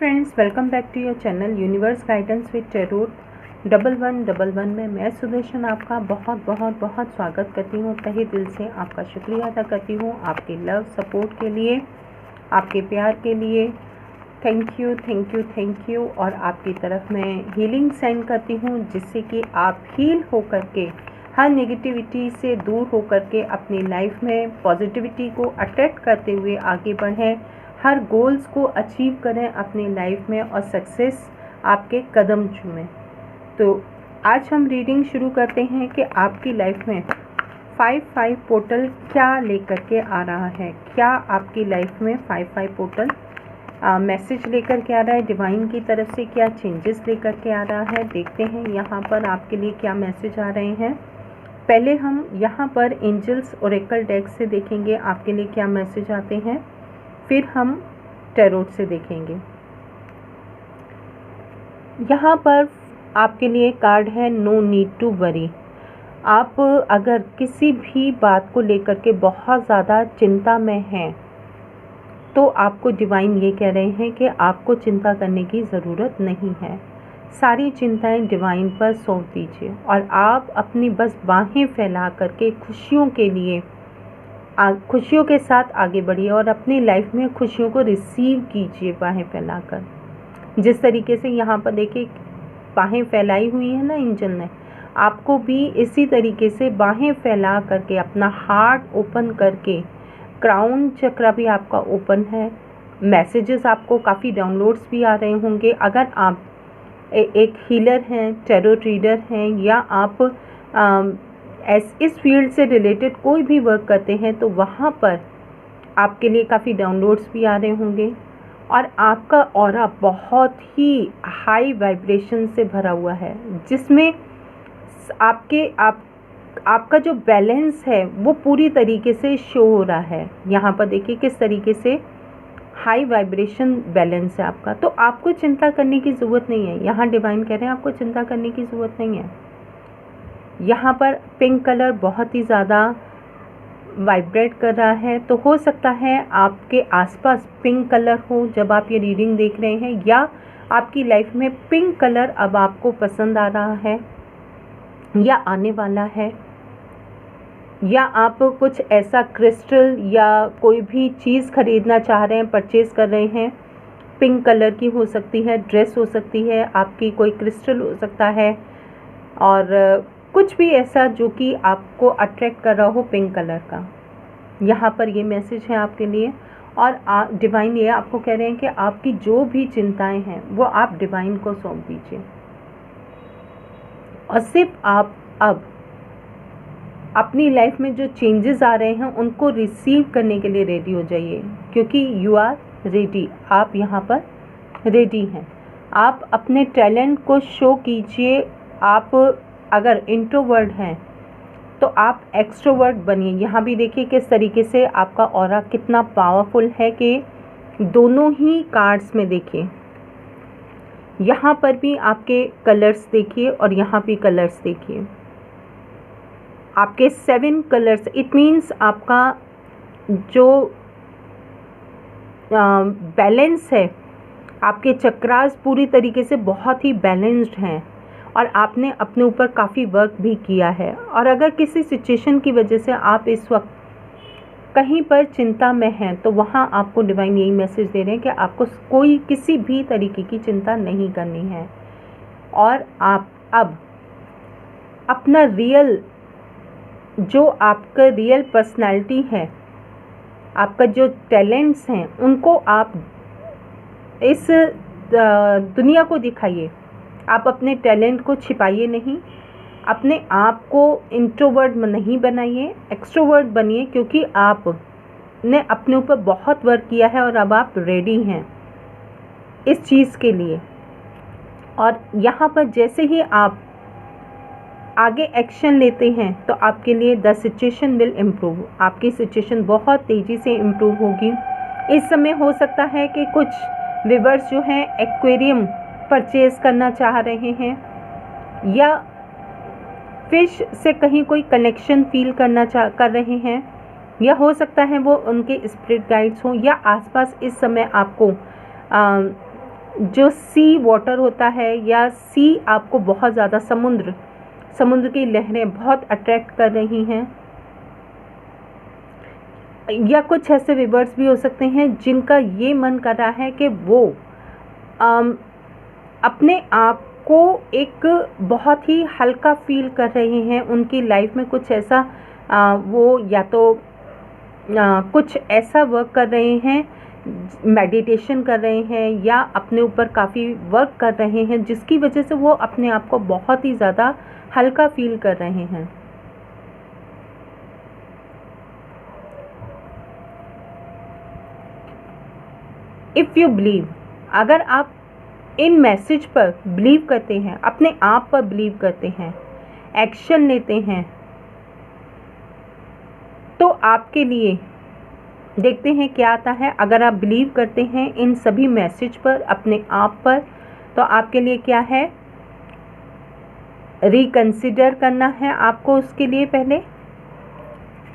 Friends, welcome back to your channel universe guidance with tarot 1111 में मैं सुदर्शन आपका बहुत बहुत बहुत स्वागत करती हूँ। तहे दिल से आपका शुक्रिया अदा करती हूँ आपके लव सपोर्ट के लिए, आपके प्यार के लिए। Thank you thank you thank you. और आपकी तरफ मैं हीलिंग सेंड करती हूँ जिससे कि आप हील होकर के हर नेगेटिविटी से दूर होकर के अपनी लाइफ में पॉजिटिविटी को अट्रैक्ट करते हुए आगे बढ़ें, हर गोल्स को अचीव करें अपनी लाइफ में और सक्सेस आपके कदम चूमें। तो आज हम रीडिंग शुरू करते हैं कि आपकी लाइफ में 5-5 पोर्टल क्या लेकर के आ रहा है। क्या आपकी लाइफ में 5-5 पोर्टल मैसेज लेकर के आ रहा है, डिवाइन की तरफ से क्या चेंजेस लेकर के आ रहा है। देखते हैं यहाँ पर आपके लिए क्या मैसेज आ रहे हैं। पहले हम यहाँ पर एंजल्स ओरेकल डेक से देखेंगे आपके लिए क्या मैसेज आते हैं, फिर हम टैरोट से देखेंगे। यहाँ पर आपके लिए कार्ड है नो नीड टू वरी। आप अगर किसी भी बात को लेकर के बहुत ज़्यादा चिंता में हैं तो आपको डिवाइन ये कह रहे हैं कि आपको चिंता करने की ज़रूरत नहीं है। सारी चिंताएं डिवाइन पर सौंप दीजिए और आप अपनी बस बाहें फैला करके खुशियों के लिए खुशियों के साथ आगे बढ़िए और अपनी लाइफ में खुशियों को रिसीव कीजिए बाहें फैलाकर। जिस तरीके से यहाँ पर देखिए बाहें फैलाई हुई है ना एंजल ने, आपको भी इसी तरीके से बाहें फैला करके अपना हार्ट ओपन करके, क्राउन चक्रा भी आपका ओपन है। मैसेजेस आपको काफ़ी डाउनलोड्स भी आ रहे होंगे। अगर आप एक हीलर हैं, टैरोट रीडर हैं या आप इस फील्ड से रिलेटेड कोई भी वर्क करते हैं तो वहाँ पर आपके लिए काफ़ी डाउनलोड्स भी आ रहे होंगे। और आपका ऑरा बहुत ही हाई वाइब्रेशन से भरा हुआ है जिसमें आपका जो बैलेंस है वो पूरी तरीके से शो हो रहा है। यहाँ पर देखिए किस तरीके से हाई वाइब्रेशन बैलेंस है आपका। तो आपको चिंता करने की ज़रूरत नहीं है। यहाँ डिवाइन कह रहे हैं आपको चिंता करने की ज़रूरत नहीं है। यहाँ पर पिंक कलर बहुत ही ज़्यादा वाइब्रेट कर रहा है, तो हो सकता है आपके आसपास पिंक कलर हो जब आप ये रीडिंग देख रहे हैं, या आपकी लाइफ में पिंक कलर अब आपको पसंद आ रहा है या आने वाला है, या आप कुछ ऐसा क्रिस्टल या कोई भी चीज़ खरीदना चाह रहे हैं, परचेज़ कर रहे हैं। पिंक कलर की हो सकती है, ड्रेस हो सकती है, आपकी कोई क्रिस्टल हो सकता है, और कुछ भी ऐसा जो कि आपको अट्रैक्ट कर रहा हो पिंक कलर का। यहाँ पर ये मैसेज है आपके लिए। और डिवाइन ये आपको कह रहे हैं कि आपकी जो भी चिंताएं हैं वो आप डिवाइन को सौंप दीजिए और सिर्फ आप अब अपनी लाइफ में जो चेंजेस आ रहे हैं उनको रिसीव करने के लिए रेडी हो जाइए, क्योंकि यू आर रेडी। आप यहाँ पर रेडी हैं। आप अपने टैलेंट को शो कीजिए। आप अगर इंट्रोवर्ट हैं तो आप एक्सट्रोवर्ट बनिए। यहाँ भी देखिए किस तरीके से आपका ऑरा कितना पावरफुल है कि दोनों ही कार्ड्स में देखिए, यहाँ पर भी आपके कलर्स देखिए और यहाँ भी कलर्स देखिए, आपके 7 कलर्स। इट मीन्स आपका जो बैलेंस है, आपके चक्रास पूरी तरीके से बहुत ही बैलेंस्ड हैं और आपने अपने ऊपर काफ़ी वर्क भी किया है। और अगर किसी सिचुएशन की वजह से आप इस वक्त कहीं पर चिंता में हैं तो वहाँ आपको डिवाइन यही मैसेज दे रहे हैं कि आपको कोई किसी भी तरीके की चिंता नहीं करनी है। और आप अब अपना जो आपका रियल पर्सनैलिटी है, आपका जो टैलेंट्स हैं, उनको आप इस दुनिया को दिखाइए। आप अपने टैलेंट को छिपाइए नहीं, अपने आप को इंट्रोवर्ट नहीं बनाइए, एक्सट्रोवर्ट बनिए, क्योंकि आपने अपने ऊपर बहुत वर्क किया है और अब आप रेडी हैं इस चीज़ के लिए। और यहाँ पर जैसे ही आप आगे एक्शन लेते हैं तो आपके लिए द सिचुएशन विल इम्प्रूव। आपकी सिचुएशन बहुत तेज़ी से इम्प्रूव होगी। इस समय हो सकता है कि कुछ व्यूअर्स जो हैं एक्वेरियम परचेज़ करना चाह रहे हैं या फिश से कहीं कोई कनेक्शन फील कर रहे हैं, या हो सकता है वो उनके स्पिरिट गाइड्स हों, या आसपास इस समय आपको जो सी वाटर होता है या सी आपको बहुत ज़्यादा समुद्र की लहरें बहुत अट्रैक्ट कर रही हैं, या कुछ ऐसे विवर्स भी हो सकते हैं जिनका ये मन कर रहा है कि वो अपने आप को एक बहुत ही हल्का फील कर रहे हैं। उनकी लाइफ में कुछ ऐसा वो या तो कुछ ऐसा वर्क कर रहे हैं, मेडिटेशन कर रहे हैं या अपने ऊपर काफ़ी वर्क कर रहे हैं, जिसकी वजह से वो अपने आप को बहुत ही ज़्यादा हल्का फील कर रहे हैं। इफ़ यू बिलीव, अगर आप इन मैसेज पर बिलीव करते हैं, अपने आप पर बिलीव करते हैं, एक्शन लेते हैं, तो आपके लिए देखते हैं क्या आता है। अगर आप बिलीव करते हैं इन सभी मैसेज पर, अपने आप पर, तो आपके लिए क्या है, रिकंसिडर करना है आपको उसके लिए पहले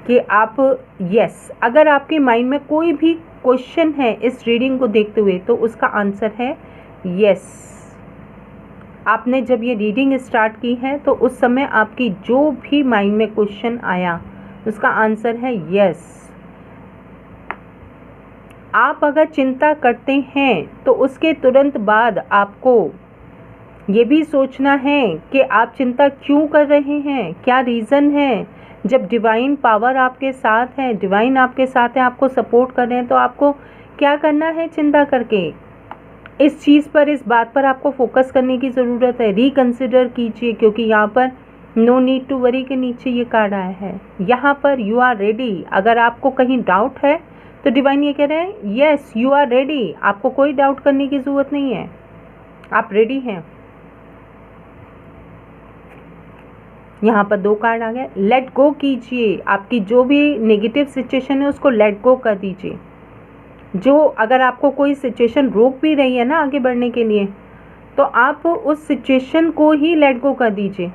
कि आप यस, अगर आपके माइंड में कोई भी क्वेश्चन है इस रीडिंग को देखते हुए तो उसका आंसर है यस। आपने जब ये रीडिंग स्टार्ट की है तो उस समय आपकी जो भी माइंड में क्वेश्चन आया उसका आंसर है यस। आप अगर चिंता करते हैं तो उसके तुरंत बाद आपको ये भी सोचना है कि आप चिंता क्यों कर रहे हैं, क्या रीज़न है। जब डिवाइन पावर आपके साथ है, डिवाइन आपके साथ है, आपको सपोर्ट कर रहे हैं, तो आपको क्या करना है चिंता करके। इस चीज़ पर, इस बात पर आपको फोकस करने की ज़रूरत है। रिकंसिडर कीजिए, क्योंकि यहाँ पर नो नीड टू वरी के नीचे ये कार्ड आया है। यहाँ पर यू आर रेडी। अगर आपको कहीं डाउट है तो डिवाइन ये कह रहे हैं यस यू आर रेडी। आपको कोई डाउट करने की ज़रूरत नहीं है, आप रेडी हैं। यहाँ पर 2 कार्ड आ गए। लेट गो कीजिए, आपकी जो भी नेगेटिव सिचुएशन है उसको लेट गो कर दीजिए। जो अगर आपको कोई सिचुएशन रोक भी रही है ना आगे बढ़ने के लिए, तो आप उस सिचुएशन को ही लेट गो कर दीजिए।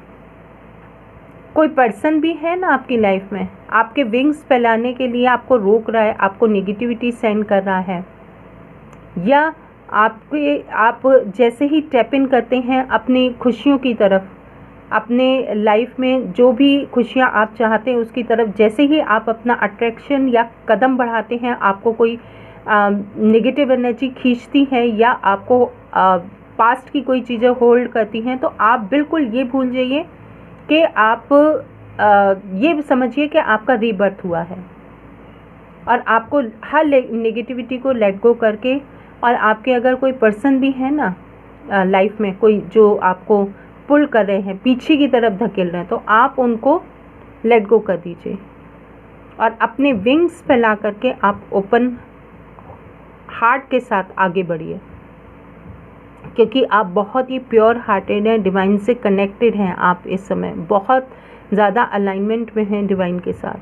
कोई पर्सन भी है ना आपकी लाइफ में, आपके विंग्स फैलाने के लिए आपको रोक रहा है, आपको नेगेटिविटी सेंड कर रहा है, या आप जैसे ही टैप इन करते हैं अपनी खुशियों की तरफ, अपने लाइफ में जो भी खुशियाँ आप चाहते हैं उसकी तरफ, जैसे ही आप अपना अट्रैक्शन या कदम बढ़ाते हैं, आपको कोई नेगेटिव एनर्जी खींचती है या आपको पास्ट की कोई चीज़ें होल्ड करती हैं, तो आप बिल्कुल ये भूल जाइए कि आप ये समझिए कि आपका रीबर्थ हुआ है। और आपको हर नेगेटिविटी को लेट गो करके, और आपके अगर कोई पर्सन भी है ना लाइफ में, कोई जो आपको पुल कर रहे हैं, पीछे की तरफ धकेल रहे हैं, तो आप उनको लेट गो कर दीजिए और अपने विंग्स फैला करके आप ओपन हार्ट के साथ आगे बढ़िए, क्योंकि आप बहुत ही प्योर हार्टेड हैं, डिवाइन से कनेक्टेड हैं। आप इस समय बहुत ज़्यादा अलाइनमेंट में हैं डिवाइन के साथ।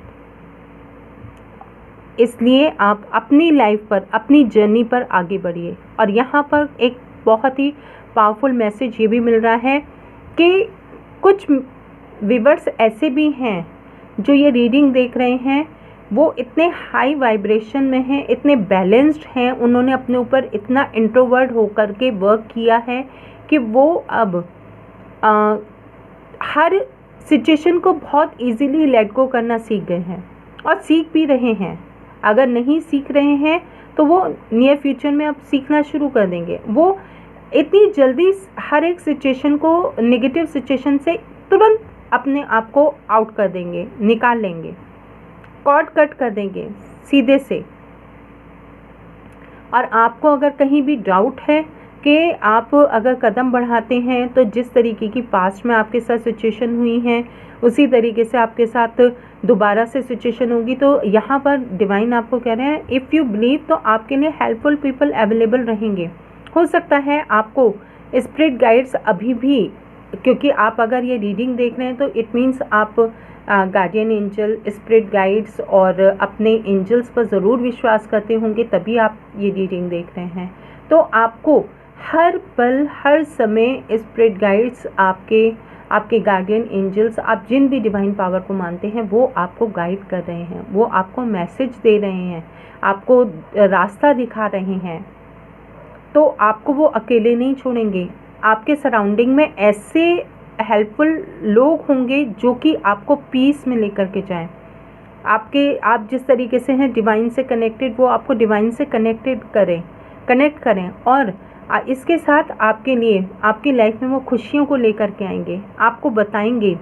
इसलिए आप अपनी लाइफ पर, अपनी जर्नी पर आगे बढ़िए। और यहाँ पर एक बहुत ही पावरफुल मैसेज ये भी मिल रहा है कि कुछ व्यूअर्स ऐसे भी हैं जो ये रीडिंग देख रहे हैं, वो इतने हाई वाइब्रेशन में हैं, इतने बैलेंस्ड हैं, उन्होंने अपने ऊपर इतना इंट्रोवर्ट होकर के वर्क किया है कि वो अब हर सिचुएशन को बहुत इजीली लेट गो करना सीख गए हैं और सीख भी रहे हैं। अगर नहीं सीख रहे हैं तो वो नियर फ्यूचर में अब सीखना शुरू कर देंगे। वो इतनी जल्दी हर एक सिचुएशन को, नेगेटिव सिचुएशन से तुरंत अपने आप को आउट कर देंगे, निकाल लेंगे, कॉर्ड कट कर देंगे सीधे से। और आपको अगर कहीं भी डाउट है कि आप अगर कदम बढ़ाते हैं तो जिस तरीके की पास्ट में आपके साथ सिचुएशन हुई है उसी तरीके से आपके साथ दोबारा से सिचुएशन होगी, तो यहाँ पर डिवाइन आपको कह रहे हैं इफ़ यू बिलीव, तो आपके लिए हेल्पफुल पीपल अवेलेबल रहेंगे। हो सकता है आपको स्पिरिट गाइड्स अभी भी, क्योंकि आप अगर ये रीडिंग देख रहे हैं तो इट मीन्स आप गार्डियन एंजल, स्पिरिट गाइड्स और अपने एंजल्स पर ज़रूर विश्वास करते होंगे, तभी आप ये रीडिंग देख रहे हैं। तो आपको हर पल, हर समय स्पिरिट गाइड्स, आपके गार्डियन एंजल्स, आप जिन भी डिवाइन पावर को मानते हैं, वो आपको गाइड कर रहे हैं, वो आपको मैसेज दे रहे हैं, आपको रास्ता दिखा रहे हैं। तो आपको वो अकेले नहीं छोड़ेंगे। आपके सराउंडिंग में ऐसे हेल्पफुल लोग होंगे जो कि आपको पीस में लेकर के जाएं। आप जिस तरीके से हैं डिवाइन से कनेक्टेड, वो आपको डिवाइन से कनेक्ट करें और इसके साथ आपके लिए आपकी लाइफ में वो खुशियों को लेकर के आएंगे। आपको बताएंगे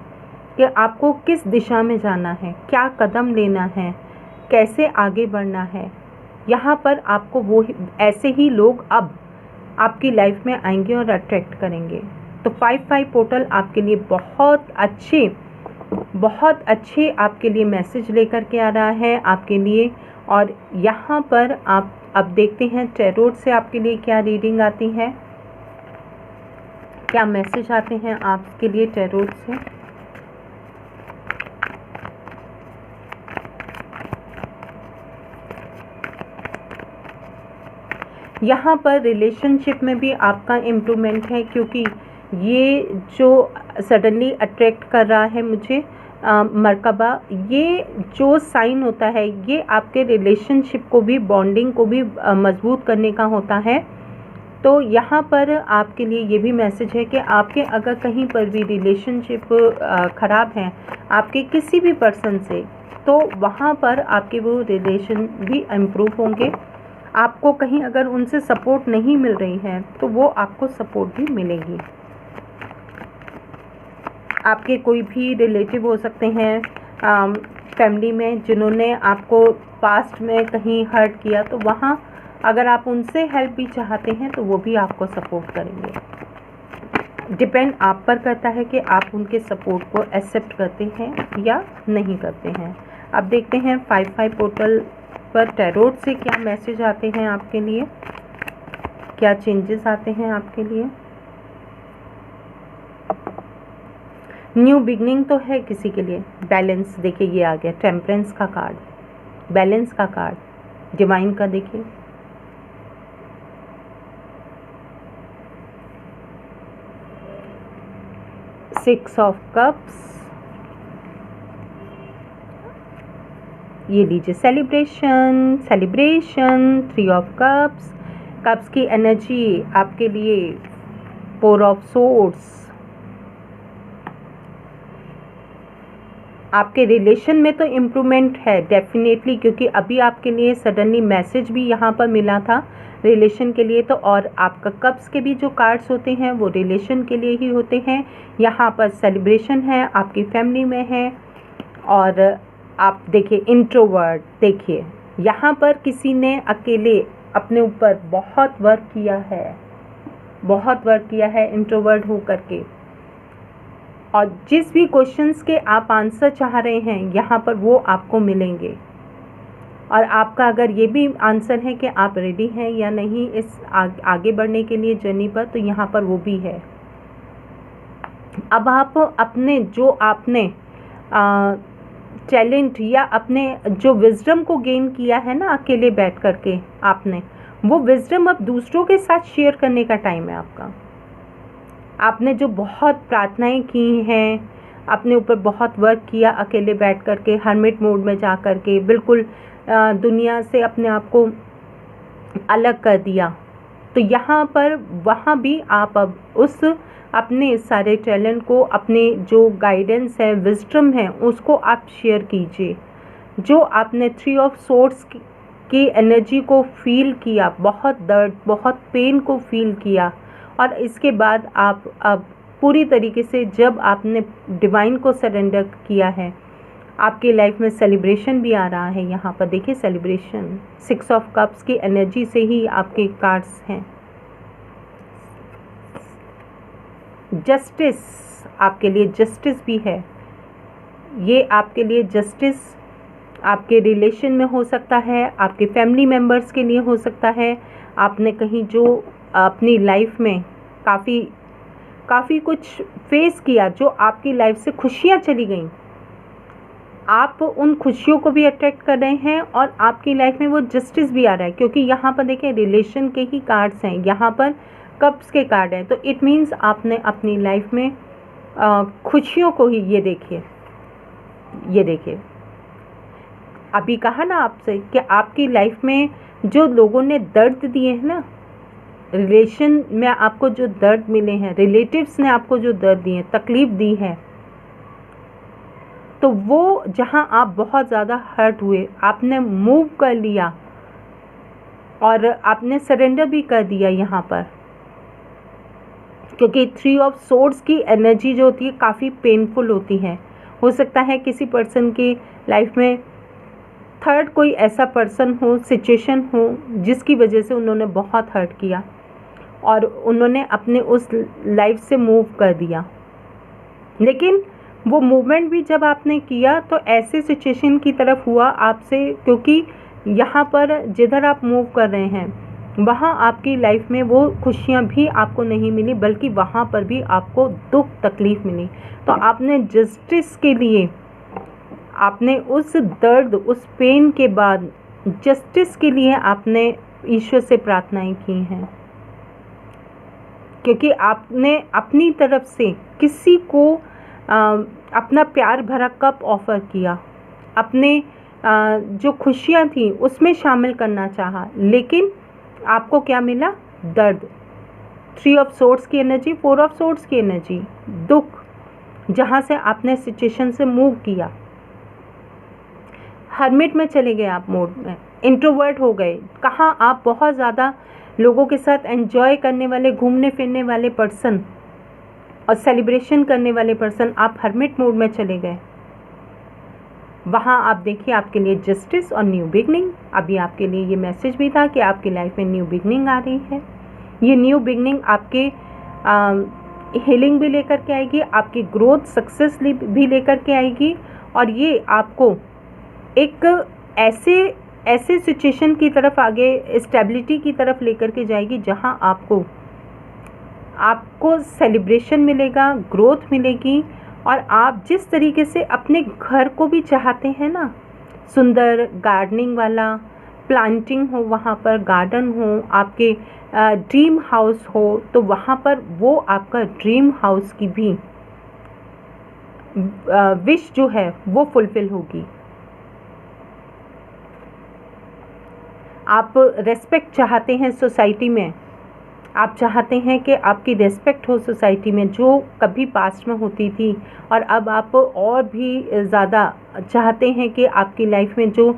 कि आपको किस दिशा में जाना है, क्या कदम लेना है, कैसे आगे बढ़ना है। यहाँ पर आपको वो ऐसे ही लोग अब आपकी लाइफ में आएंगे और अट्रैक्ट करेंगे। तो 5-5 पोर्टल आपके लिए बहुत अच्छे आपके लिए मैसेज लेकर के आ रहा है आपके लिए। और यहाँ पर आप अब देखते हैं टैरोट से आपके लिए क्या रीडिंग आती है, क्या मैसेज आते हैं आपके लिए टैरोट से। यहाँ पर रिलेशनशिप में भी आपका इम्प्रूवमेंट है, क्योंकि ये जो सडनली अट्रैक्ट कर रहा है मुझे मरकबा, ये जो साइन होता है ये आपके रिलेशनशिप को भी, बॉन्डिंग को भी मजबूत करने का होता है। तो यहाँ पर आपके लिए ये भी मैसेज है कि आपके अगर कहीं पर भी रिलेशनशिप ख़राब हैं आपके किसी भी पर्सन से, तो वहाँ पर आपके वो रिलेशन भी इम्प्रूव होंगे। आपको कहीं अगर उनसे सपोर्ट नहीं मिल रही है तो वो आपको सपोर्ट भी मिलेगी। आपके कोई भी रिलेटिव हो सकते हैं फैमिली में जिन्होंने आपको पास्ट में कहीं हर्ट किया, तो वहाँ अगर आप उनसे हेल्प भी चाहते हैं तो वो भी आपको सपोर्ट करेंगे। डिपेंड आप पर करता है कि आप उनके सपोर्ट को एक्सेप्ट करते हैं या नहीं करते हैं। अब देखते हैं 5-5 पोर्टल पर टैरोट से क्या मैसेज आते हैं आपके लिए, क्या चेंजेस आते हैं आपके लिए। न्यू बिगनिंग तो है किसी के लिए। बैलेंस देखिए ये आ गया, टेम्परेंस का कार्ड, बैलेंस का कार्ड, डिवाइन का देखिए। सिक्स ऑफ कप्स, ये लीजिए सेलिब्रेशन। 3 ऑफ कप्स की एनर्जी आपके लिए 4 ऑफ सोर्ड्स। आपके रिलेशन में तो इम्प्रूवमेंट है डेफिनेटली, क्योंकि अभी आपके लिए सडनली मैसेज भी यहाँ पर मिला था रिलेशन के लिए। तो और आपका कप्स के भी जो कार्ड्स होते हैं वो रिलेशन के लिए ही होते हैं। यहाँ पर सेलिब्रेशन है, आपकी फैमिली में है। और आप देखिए इंट्रोवर्ट, देखिए यहाँ पर किसी ने अकेले अपने ऊपर बहुत वर्क किया है इंट्रोवर्ट हो करके। और जिस भी क्वेश्चंस के आप आंसर चाह रहे हैं यहाँ पर वो आपको मिलेंगे। और आपका अगर ये भी आंसर है कि आप रेडी हैं या नहीं इस आगे बढ़ने के लिए जर्नी पर, तो यहाँ पर वो भी है। अब आप अपने जो आपने टैलेंट या अपने जो विजडम को गेन किया है ना अकेले बैठ करके, आपने वो विजडम अब दूसरों के साथ शेयर करने का टाइम है आपका। आपने जो बहुत प्रार्थनाएं की हैं, अपने ऊपर बहुत वर्क किया अकेले बैठ करके, हर्मिट मोड में जा करके बिल्कुल दुनिया से अपने आप को अलग कर दिया, तो यहाँ पर वहाँ भी आप अब उस अपने सारे टैलेंट को, अपने जो गाइडेंस है, विजडम है, उसको आप शेयर कीजिए। जो आपने 3 ऑफ सोर्ड्स की एनर्जी को फील किया, बहुत दर्द, बहुत पेन को फील किया, और इसके बाद आप अब पूरी तरीके से जब आपने डिवाइन को सरेंडर किया है, आपकी लाइफ में सेलिब्रेशन भी आ रहा है। यहाँ पर देखिए सेलिब्रेशन, 6 ऑफ कप्स की एनर्जी से ही आपके कार्ड्स हैं। जस्टिस, आपके लिए जस्टिस भी है। ये आपके लिए जस्टिस आपके रिलेशन में हो सकता है, आपके फैमिली मेम्बर्स के लिए हो सकता है। आपने कहीं जो अपनी लाइफ में काफ़ी कुछ फेस किया, जो आपकी लाइफ से खुशियाँ चली गईं, आप उन खुशियों को भी अट्रैक्ट कर रहे हैं और आपकी लाइफ में वो जस्टिस भी आ रहा है। क्योंकि यहाँ पर देखिए रिलेशन के ही कार्ड्स हैं, यहाँ पर कप्स के कार्ड हैं, तो इट मीन्स आपने अपनी लाइफ में खुशियों को ही, ये देखिए अभी कहा ना आपसे कि आपकी लाइफ में जो लोगों ने दर्द दिए हैं ना, रिलेशन में आपको जो दर्द मिले हैं, रिलेटिव्स ने आपको जो दर्द दिए, तकलीफ़ दी है, तो वो जहाँ आप बहुत ज़्यादा हर्ट हुए, आपने मूव कर लिया और आपने सरेंडर भी कर दिया यहाँ पर, क्योंकि 3 ऑफ सोर्ड्स की एनर्जी जो होती है काफ़ी पेनफुल होती है। हो सकता है किसी पर्सन की लाइफ में थर्ड कोई ऐसा पर्सन हो, सिचुएशन हो, जिसकी वजह से उन्होंने बहुत हर्ट किया और उन्होंने अपने उस लाइफ से मूव कर दिया। लेकिन वो मूवमेंट भी जब आपने किया तो ऐसे सिचुएशन की तरफ हुआ आपसे, क्योंकि यहाँ पर जिधर आप मूव कर रहे हैं वहाँ आपकी लाइफ में वो खुशियाँ भी आपको नहीं मिली, बल्कि वहाँ पर भी आपको दुख तकलीफ़ मिली। तो आपने जस्टिस के लिए, आपने उस दर्द, उस पेन के बाद जस्टिस के लिए आपने ईश्वर से प्रार्थनाएं की हैं, क्योंकि आपने अपनी तरफ से किसी को अपना प्यार भरा कप ऑफ़र किया, अपने जो खुशियाँ थी उसमें शामिल करना चाहा, लेकिन आपको क्या मिला? दर्द। 3 ऑफ सोर्ड्स की एनर्जी, 4 ऑफ सोर्ड्स की एनर्जी, दुख, जहाँ से आपने सिचुएशन से मूव किया। हर्मिट में चले गए आप, मोड में इंट्रोवर्ट हो गए। कहाँ आप बहुत ज़्यादा लोगों के साथ एंजॉय करने वाले, घूमने फिरने वाले पर्सन और सेलिब्रेशन करने वाले पर्सन, आप हर्मिट मोड में चले गए। वहाँ आप देखिए आपके लिए जस्टिस और न्यू बिगनिंग। अभी आपके लिए ये मैसेज भी था कि आपकी लाइफ में न्यू बिगनिंग आ रही है। ये न्यू बिगनिंग आपके हीलिंग भी लेकर के आएगी, आपकी ग्रोथ, सक्सेस भी लेकर के आएगी, और ये आपको एक ऐसे सिचुएशन की तरफ, आगे स्टेबिलिटी की तरफ लेकर के जाएगी जहाँ आपको सेलिब्रेशन मिलेगा, ग्रोथ मिलेगी, और आप जिस तरीके से अपने घर को भी चाहते हैं ना, सुंदर गार्डनिंग वाला, प्लांटिंग हो, वहाँ पर गार्डन हो, आपके ड्रीम हाउस हो, तो वहाँ पर वो आपका ड्रीम हाउस की भी विश जो है वो फुलफिल होगी। आप रेस्पेक्ट चाहते हैं सोसाइटी में, आप चाहते हैं कि आपकी रेस्पेक्ट हो सोसाइटी में, जो कभी पास्ट में होती थी, और अब आप और भी ज़्यादा चाहते हैं कि आपकी लाइफ में जो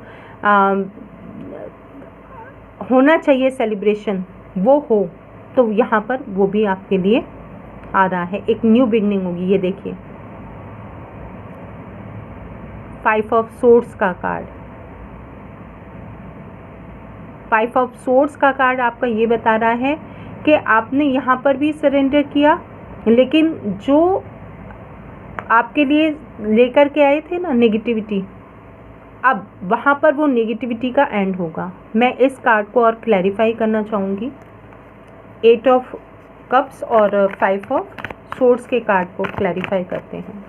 होना चाहिए सेलिब्रेशन वो हो, तो यहाँ पर वो भी आपके लिए आ रहा है। एक न्यू बिगनिंग होगी। ये देखिए 5 ऑफ सोर्ड्स का कार्ड, 5 ऑफ सोर्ड्स का कार्ड आपका ये बता रहा है कि आपने यहाँ पर भी सरेंडर किया, लेकिन जो आपके लिए लेकर के आए थे ना नेगेटिविटी, अब वहाँ पर वो नेगेटिविटी का एंड होगा। मैं इस कार्ड को और क्लैरिफाई करना चाहूँगी। 8 ऑफ कप्स और 5 ऑफ सोर्ड्स के कार्ड को क्लैरिफाई करते हैं,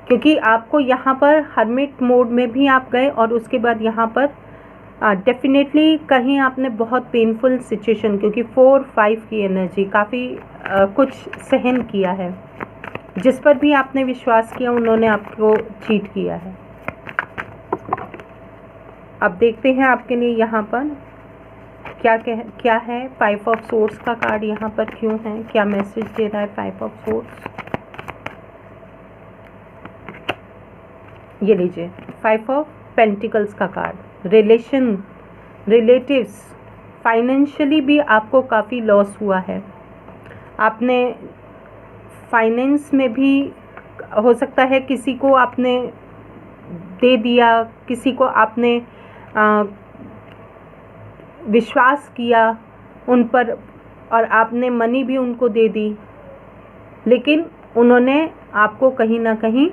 क्योंकि आपको यहाँ पर हर्मिट मोड में भी आप गए, और उसके बाद यहाँ पर डेफिनेटली कहीं आपने बहुत पेनफुल सिचुएशन, क्योंकि 4-5 की एनर्जी, काफ़ी कुछ सहन किया है। जिस पर भी आपने विश्वास किया उन्होंने आपको चीट किया है। अब देखते हैं आपके लिए यहाँ पर क्या है। 5 ऑफ सोर्ड्स का कार्ड यहाँ पर क्यों है, क्या मैसेज दे रहा है 5 ऑफ सोर्ड्स। ये लीजिए 5 ऑफ पेंटिकल्स का कार्ड। रिलेटिव्स, फाइनेंशियली भी आपको काफ़ी लॉस हुआ है। आपने फाइनेंस में भी हो सकता है किसी को आपने दे दिया, किसी को आपने विश्वास किया उन पर, और आपने मनी भी उनको दे दी, लेकिन उन्होंने आपको कहीं ना कहीं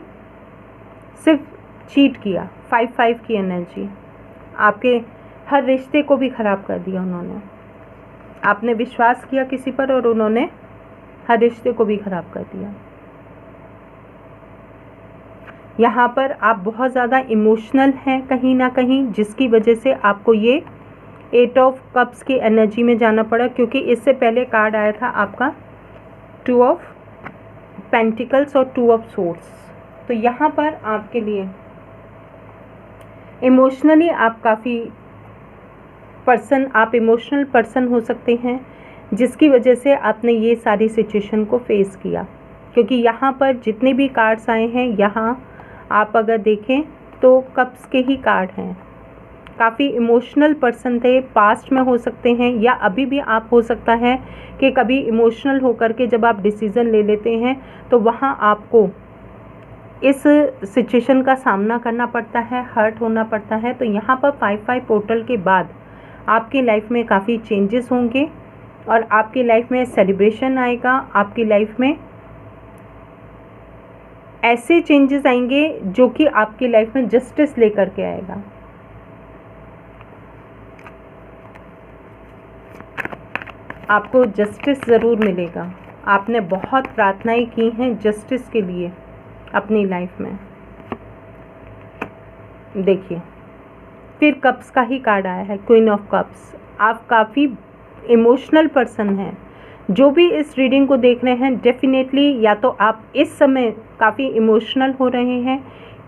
सिर्फ चीट किया। 5-5 की एनर्जी, आपके हर रिश्ते को भी ख़राब कर दिया उन्होंने। आपने विश्वास किया किसी पर और उन्होंने हर रिश्ते को भी ख़राब कर दिया। यहाँ पर आप बहुत ज़्यादा इमोशनल हैं कहीं ना कहीं, जिसकी वजह से आपको ये 8 ऑफ कप्स की एनर्जी में जाना पड़ा, क्योंकि इससे पहले कार्ड आया था आपका 2 ऑफ पेंटिकल्स और 2 ऑफ सोर्ड्स। तो यहाँ पर आपके लिए इमोशनली आप काफ़ी पर्सन, आप इमोशनल पर्सन हो सकते हैं जिसकी वजह से आपने ये सारी सिचुएशन को फेस किया। क्योंकि यहाँ पर जितने भी कार्ड्स आए हैं, यहाँ आप अगर देखें तो कप्स के ही कार्ड हैं। काफ़ी इमोशनल पर्सन थे, पास्ट में हो सकते हैं या अभी भी आप हो सकता है कि कभी इमोशनल होकर के जब आप डिसीज़न ले लेते हैं तो वहाँ आपको इस सिचुएशन का सामना करना पड़ता है, हर्ट होना पड़ता है। तो यहाँ पर 5/5 पोर्टल के बाद आपकी लाइफ में काफ़ी चेंजेस होंगे और आपकी लाइफ में सेलिब्रेशन आएगा। आपकी लाइफ में ऐसे चेंजेस आएंगे जो कि आपकी लाइफ में जस्टिस लेकर के आएगा। आपको जस्टिस ज़रूर मिलेगा। आपने बहुत प्रार्थनाएं की हैं जस्टिस के लिए अपनी लाइफ में। देखिए, फिर कप्स का ही कार्ड आया है, क्वीन ऑफ कप्स। आप काफ़ी इमोशनल पर्सन हैं। जो भी इस रीडिंग को देख रहे हैं, डेफिनेटली या तो आप इस समय काफ़ी इमोशनल हो रहे हैं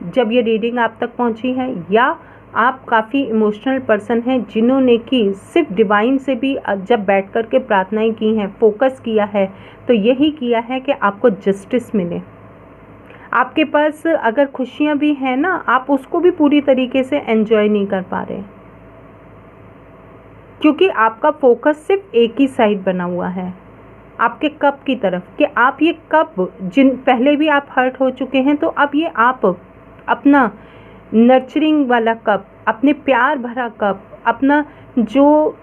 जब ये रीडिंग आप तक पहुंची है, या आप काफ़ी इमोशनल पर्सन हैं जिन्होंने कि सिर्फ डिवाइन से भी जब बैठ कर के प्रार्थनाएं की हैं, फोकस किया है, तो यही किया है कि आपको जस्टिस मिले। आपके पास अगर खुशियां भी हैं ना, आप उसको भी पूरी तरीके से एंजॉय नहीं कर पा रहे क्योंकि आपका फोकस सिर्फ एक ही साइड बना हुआ है, आपके कप की तरफ, कि आप ये कप पहले भी आप हर्ट हो चुके हैं, तो अब ये आप अपना नर्चरिंग वाला कप, अपने प्यार भरा कप, अपना जो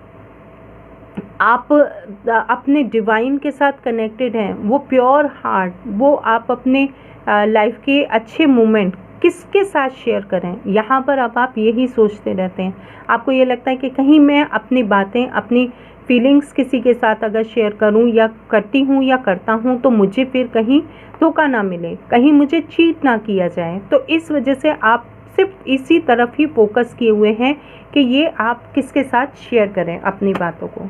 आप अपने डिवाइन के साथ कनेक्टेड हैं, वो प्योर हार्ट, वो आप अपने लाइफ के अच्छे मोमेंट किसके साथ शेयर करें। यहाँ पर अब आप यही सोचते रहते हैं। आपको ये लगता है कि कहीं मैं अपनी बातें, अपनी फीलिंग्स किसी के साथ अगर शेयर करूं या करती हूं या करता हूं तो मुझे फिर कहीं धोखा ना मिले, कहीं मुझे चीट ना किया जाए। तो इस वजह से आप सिर्फ इसी तरफ ही फोकस किए हुए हैं कि ये आप किसके साथ शेयर करें अपनी बातों को।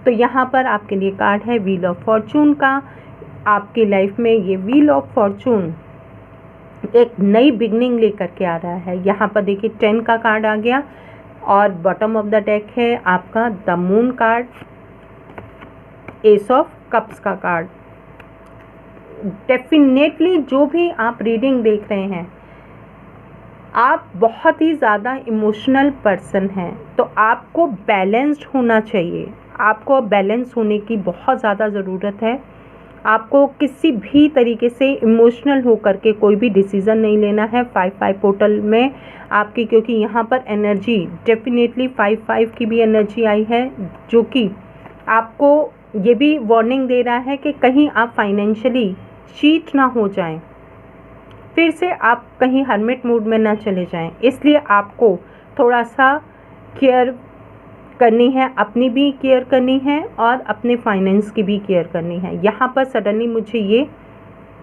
तो यहाँ पर आपके लिए कार्ड है व्हील ऑफ फॉर्चून का। आपकी लाइफ में ये व्हील ऑफ फॉर्चून एक नई बिगनिंग लेकर के आ रहा है। यहाँ पर देखिए 10 का कार्ड आ गया और बॉटम ऑफ द डेक है आपका the moon card, S of cups का कार्ड। डेफिनेटली जो भी आप रीडिंग देख रहे हैं, आप बहुत ही ज़्यादा इमोशनल पर्सन हैं, तो आपको बैलेंस्ड होना चाहिए। आपको बैलेंस होने की बहुत ज़्यादा ज़रूरत है। आपको किसी भी तरीके से इमोशनल होकर के कोई भी डिसीज़न नहीं लेना है 5/5 पोर्टल में आपकी, क्योंकि यहाँ पर एनर्जी डेफिनेटली 5/5 की भी एनर्जी आई है, जो कि आपको ये भी वार्निंग दे रहा है कि कहीं आप फाइनेंशियली चीट ना हो जाएं, फिर से आप कहीं हर्मिट मूड में ना चले जाएं। इसलिए आपको थोड़ा सा केयर करनी है, अपनी भी केयर करनी है और अपने फाइनेंस की भी केयर करनी है। यहाँ पर सडनली मुझे ये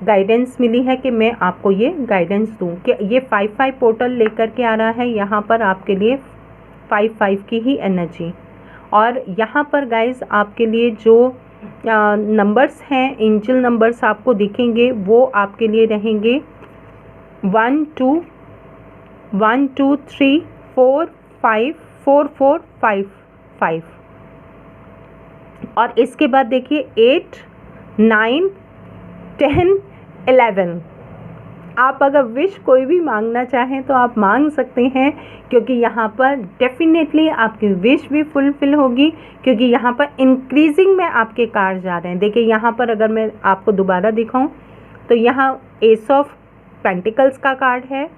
गाइडेंस मिली है कि मैं आपको ये गाइडेंस दूँ कि ये 5/5 पोर्टल लेकर के आ रहा है यहाँ पर आपके लिए 5/5 की ही एनर्जी। और यहाँ पर गाइज आपके लिए जो नंबर्स हैं, एंजल नंबर्स आपको दिखेंगे, वो आपके लिए रहेंगे 1 2 1 2 3 4 5 4 4 5 5। और इसके बाद देखिए 8 9 10 11। आप अगर विश कोई भी मांगना चाहें तो आप मांग सकते हैं, क्योंकि यहाँ पर डेफिनेटली आपकी विश भी फुलफिल होगी, क्योंकि यहाँ पर इंक्रीजिंग में आपके कार्ड जा रहे हैं। देखिए यहाँ पर अगर मैं आपको दोबारा दिखाऊं तो यहाँ एस ऑफ पेंटिकल्स का कार्ड है,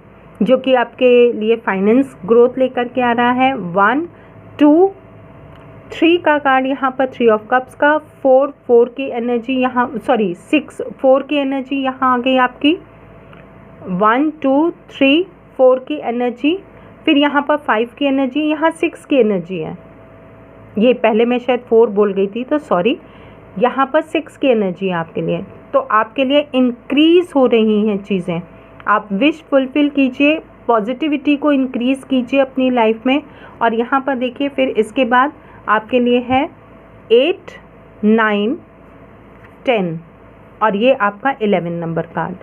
जो कि आपके लिए फाइनेंस ग्रोथ लेकर के आ रहा है। 1 2 3 का कार्ड यहाँ पर 3 ऑफ कप्स का, 4 की एनर्जी यहाँ, सॉरी 4 की एनर्जी यहाँ आ गई आपकी, 1 2 3 4 की एनर्जी। फिर यहाँ पर 5 की एनर्जी, यहाँ 6 की एनर्जी है। ये पहले मैं शायद 4 बोल गई थी, तो सॉरी, यहाँ पर 6 की एनर्जी है आपके लिए। तो आपके लिए इंक्रीज़ हो रही हैं चीज़ें। आप विश फुलफिल कीजिए, पॉजिटिविटी को इंक्रीज़ कीजिए अपनी लाइफ में। और यहाँ पर देखिए फिर इसके बाद आपके लिए है 8 9 10 और ये आपका 11 नंबर कार्ड।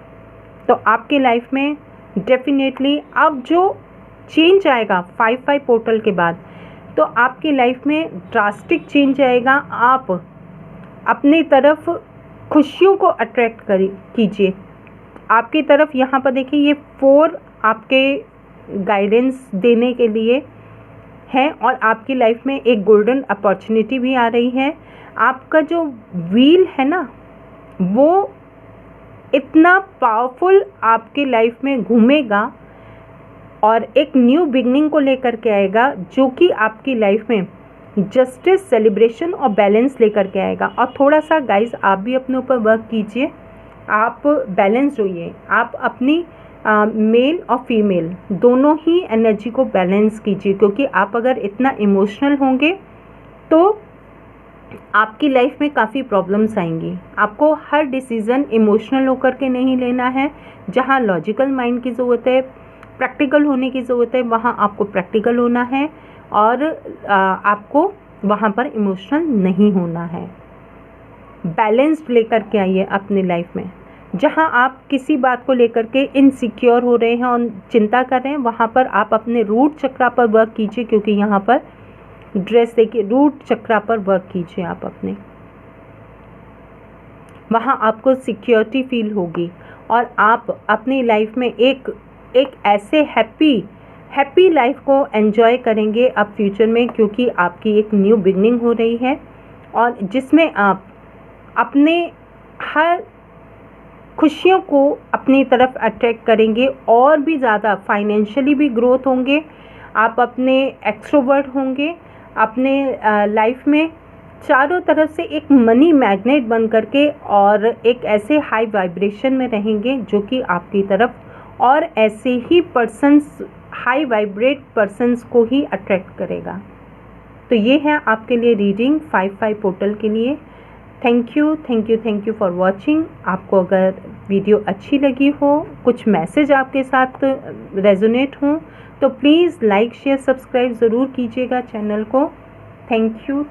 तो आपके लाइफ में डेफिनेटली अब जो चेंज आएगा 5/5 पोर्टल के बाद, तो आपकी लाइफ में ड्रास्टिक चेंज आएगा। आप अपनी तरफ खुशियों को अट्रैक्ट कीजिए आपकी तरफ। यहाँ पर देखिए ये 4 आपके गाइडेंस देने के लिए है और आपकी लाइफ में एक गोल्डन अपॉर्चुनिटी भी आ रही है। आपका जो व्हील है ना वो इतना पावरफुल आपकी लाइफ में घूमेगा और एक न्यू बिगनिंग को लेकर के आएगा, जो कि आपकी लाइफ में जस्टिस, सेलिब्रेशन और बैलेंस लेकर के आएगा। और थोड़ा सा गाइस आप भी अपने ऊपर वर्क कीजिए, आप बैलेंस होइए, आप अपनी मेल और फीमेल दोनों ही एनर्जी को बैलेंस कीजिए, क्योंकि आप अगर इतना इमोशनल होंगे तो आपकी लाइफ में काफ़ी प्रॉब्लम्स आएंगी। आपको हर डिसीज़न इमोशनल होकर के नहीं लेना है। जहाँ लॉजिकल माइंड की ज़रूरत है, प्रैक्टिकल होने की ज़रूरत है, वहाँ आपको प्रैक्टिकल होना है और आपको वहाँ पर इमोशनल नहीं होना है। बैलेंस्ड लेकर के आइए अपनी लाइफ में। जहाँ आप किसी बात को लेकर के इनसिक्योर हो रहे हैं और चिंता कर रहे हैं, वहाँ पर आप अपने रूट चक्रा पर वर्क कीजिए, क्योंकि यहाँ पर ड्रेस देखिए, रूट चक्रा पर वर्क कीजिए आप अपने। वहाँ आपको सिक्योरिटी फील होगी और आप अपनी लाइफ में एक ऐसे हैप्पी लाइफ को एंजॉय करेंगे अब फ्यूचर में, क्योंकि आपकी एक न्यू बिगनिंग हो रही है और जिसमें आप अपने हर खुशियों को अपनी तरफ अट्रैक्ट करेंगे और भी ज़्यादा फाइनेंशियली भी ग्रोथ होंगे। आप अपने एक्सट्रोवर्ट होंगे, अपने लाइफ में चारों तरफ से एक मनी मैग्नेट बन करके और एक ऐसे हाई वाइब्रेशन में रहेंगे जो कि आपकी तरफ और ऐसे ही पर्सन्स, हाई वाइब्रेट पर्सन्स को ही अट्रैक्ट करेगा। तो ये है आपके लिए रीडिंग 5/5 पोर्टल के लिए। Thank you for watching. आपको अगर वीडियो अच्छी लगी हो, कुछ मैसेज आपके साथ रेजोनेट हो, तो प्लीज़ लाइक, शेयर, सब्सक्राइब ज़रूर कीजिएगा चैनल को। Thank you.